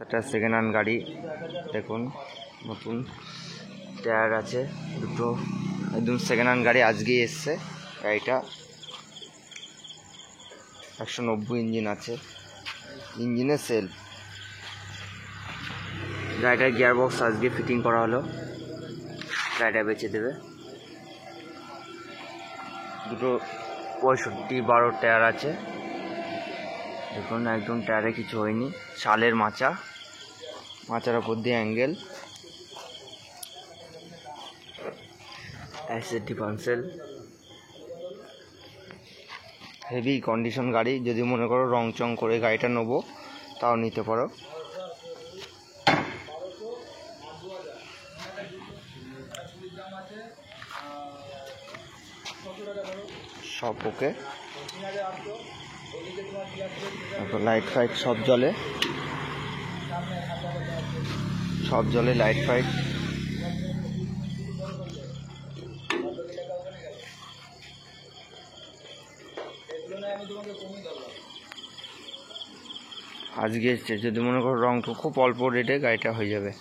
একটা second hand গাড়ি দেখুন, নতুন টায়ার আছে দুটো, একদম সেকেন্ড হ্যান্ড গাড়ি, আজকেই এসছে গাড়িটা। 190 ইঞ্জিন আছে, ইঞ্জিনের সেল। গাড়িটার গিয়ার বক্স আজকে ফিটিং করা হলো, গাড়িটা বেচে দেবে। দুটো 65-12 টায়ার আছে দেখুন, একদম টায়ারে কিছু হয়নি। শালের মাচার ওপর দিয়ে অ্যাঙ্গেল, অ্যাসিডি পাঞ্চেল, হেভি কন্ডিশন গাড়ি। যদি মনে করো রং চং করে গাড়িটা নেবো তাও নিতে পারো। সব ওকে, লাইট ফাইট সব জ্বলে, লাইট ফাইট। আজকে যদি মনে করো রং তো খুব অল্প রেটে গাড়িটা হয়ে যাবে।